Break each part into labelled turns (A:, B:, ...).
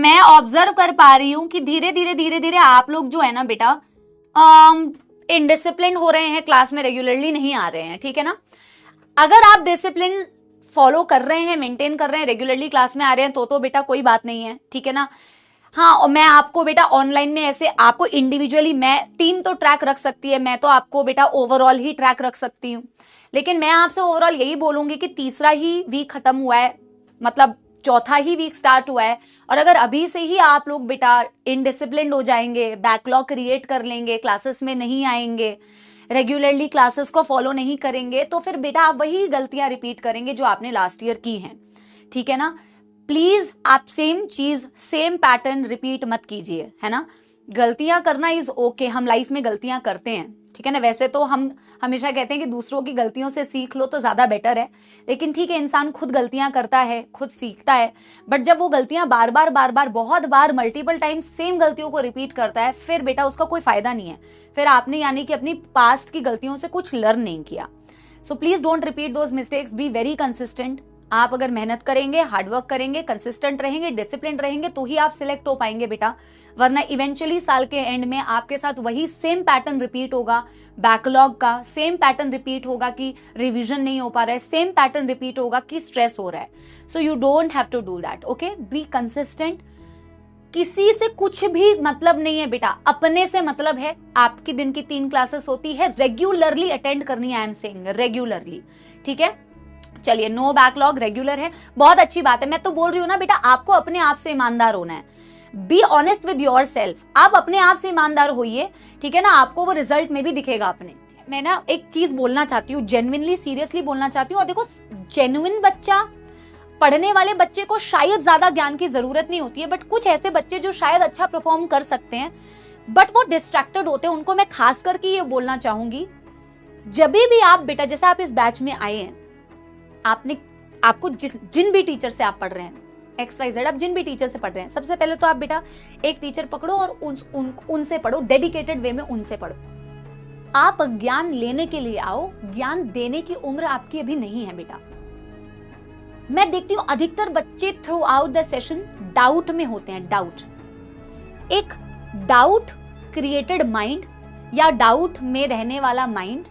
A: मैं ऑब्जर्व कर पा रही हूं कि धीरे धीरे आप लोग जो है ना बेटा इनडिसिप्लिन हो रहे हैं, क्लास में रेगुलरली नहीं आ रहे हैं, ठीक है ना। अगर आप डिसिप्लिन फॉलो कर रहे हैं, मेंटेन कर रहे हैं, रेगुलरली क्लास में आ रहे हैं तो बेटा कोई बात नहीं है, ठीक है ना। हाँ, और मैं आपको बेटा ऑनलाइन में ऐसे आपको इंडिविजुअली, मैं टीम तो ट्रैक रख सकती है, मैं तो आपको बेटा ओवरऑल ही ट्रैक रख सकती हूँ, लेकिन मैं आपसे ओवरऑल यही बोलूंगी कि तीसरा ही वीक खत्म हुआ है, मतलब चौथा ही वीक स्टार्ट हुआ है, और अगर अभी से ही आप लोग बेटा इनडिसिप्लिन्ड हो जाएंगे, बैकलॉग क्रिएट कर लेंगे, क्लासेस में नहीं आएंगे, रेगुलरली क्लासेस को फॉलो नहीं करेंगे, तो फिर बेटा आप वही गलतियां रिपीट करेंगे जो आपने लास्ट ईयर की हैं, ठीक है ना। प्लीज आप सेम चीज, सेम पैटर्न रिपीट मत कीजिए, है ना। गलतियां करना इज ओके, हम लाइफ में गलतियां करते हैं, ठीक है ना। वैसे तो हम हमेशा कहते हैं कि दूसरों की गलतियों से सीख लो तो ज्यादा बेटर है, लेकिन ठीक है, इंसान खुद गलतियां करता है, खुद सीखता है, बट जब वो गलतियां बार बार बहुत बार मल्टीपल टाइम्स सेम गलतियों को रिपीट करता है, फिर बेटा उसका कोई फायदा नहीं है, फिर आपने यानी कि अपनी पास्ट की गलतियों से कुछ लर्न नहीं किया। So please don't repeat those mistakes, be very consistent. आप अगर मेहनत करेंगे, हार्डवर्क करेंगे, कंसिस्टेंट रहेंगे, डिसिप्लिन रहेंगे, तो ही आप सिलेक्ट हो पाएंगे बेटा, वरना इवेंचुअली साल के एंड में आपके साथ वही सेम पैटर्न रिपीट होगा, बैकलॉग का सेम पैटर्न रिपीट होगा कि रिवीजन नहीं हो पा रहा है, सेम पैटर्न रिपीट होगा कि स्ट्रेस हो रहा है। So you don't have to do that, okay. Be consistent, किसी से कुछ भी मतलब नहीं है बेटा, अपने से मतलब है। आपकी दिन की 3 क्लासेस होती है, रेगुलरली अटेंड करनी है, आई एम सेइंग रेगुलरली, ठीक है। चलिए, नो बैकलॉग, रेगुलर है, बहुत अच्छी बात है। मैं तो बोल रही हूँ ना बेटा, आपको अपने आप से ईमानदार होना है, be honest with your self, आप अपने आप से ईमानदार होइए, ठीक है ना, आपको वो रिजल्ट में भी दिखेगा अपने। मैं ना एक चीज बोलना चाहती हूँ, जेन्युइनली सीरियसली बोलना चाहती हूँ, और देखो, जेन्युइन बच्चा, पढ़ने वाले बच्चे को शायद ज्यादा ज्ञान की जरूरत नहीं होती है, बट कुछ ऐसे बच्चे जो शायद अच्छा परफॉर्म कर सकते हैं बट वो डिस्ट्रैक्टेड होते हैं, उनको मैं खास करके ये बोलना चाहूंगी, जब भी आप बेटा, जैसे आप इस बैच में आए हैं, आपको जिन भी टीचर से आप पढ़ रहे हैं, XYZ, आप जिन भी टीचर से पढ़ रहे हैं, सबसे पहले तो आप बेटा एक टीचर पकड़ो और उनसे पढ़ो, डेडिकेटेड वे में उनसे पढ़ो। आप ज्ञान लेने के लिए आओ, ज्ञान देने की उम्र आपकी अभी नहीं है बेटा। मैं देखती हूं अधिकतर बच्चे through out the session doubt में होते हैं, एक डाउट क्रिएटेड माइंड या डाउट में रहने वाला माइंड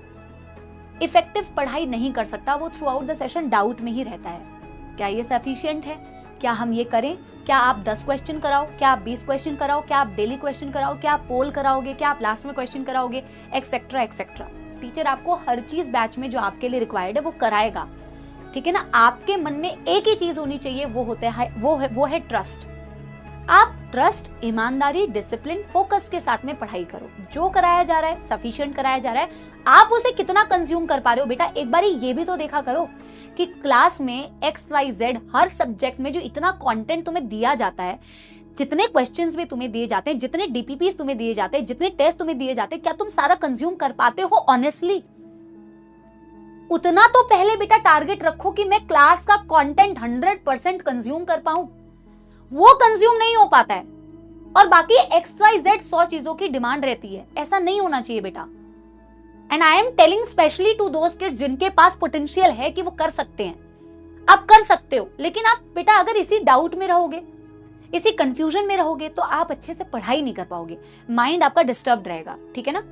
A: इफेक्टिव पढ़ाई नहीं कर सकता, वो through out the session doubt में ही रहता है। क्या ये सफिशिएंट है? क्या हम ये करें? क्या आप 10 क्वेश्चन कराओ? क्या आप 20 क्वेश्चन कराओ? क्या आप डेली क्वेश्चन कराओ? क्या आप पोल कराओगे? क्या आप लास्ट में क्वेश्चन कराओगे? Etcetera etcetera. टीचर आपको हर चीज बैच में जो आपके लिए रिक्वायर्ड है वो कराएगा, ठीक है ना। आपके मन में एक ही चीज होनी चाहिए, वो है ट्रस्ट। आप ट्रस्ट, ईमानदारी, डिसिप्लिन, फोकस के साथ में पढ़ाई करो। जो कराया जा रहा है सफिशिएंट कराया जा रहा है, आप उसे कितना कंज्यूम कर पा रहे हो बेटा, एक बार ये भी तो देखा करो कि क्लास में XYZ हर सब्जेक्ट में जो इतना कंटेंट तुम्हें दिया जाता है, जितने क्वेश्चंस भी तुम्हें दिए जाते हैं, जितने DPPs तुम्हें दिए जाते हैं, जितने टेस्ट तुम्हें दिए जाते हैं, क्या तुम सारा कंज्यूम कर पाते हो ऑनेस्टली? उतना तो पहले बेटा टारगेट रखो कि मैं क्लास का कंटेंट 100% कंज्यूम कर पाऊं। वो कंज्यूम नहीं हो पाता है, और बाकी XYZ 100 चीजों की डिमांड रहती है। ऐसा नहीं होना चाहिए बेटा। And I am telling specially to those kids जिनके पास पोटेंशियल है कि वो कर सकते हैं। आप कर सकते हो, लेकिन आप बेटा अगर इसी डाउट में रहोगे, इसी कंफ्यूजन में रहोगे, तो आप अच्छे से पढ़ाई नहीं कर पाओगे, माइंड आपका डिस्टर्ब रहेगा, ठीक है ना।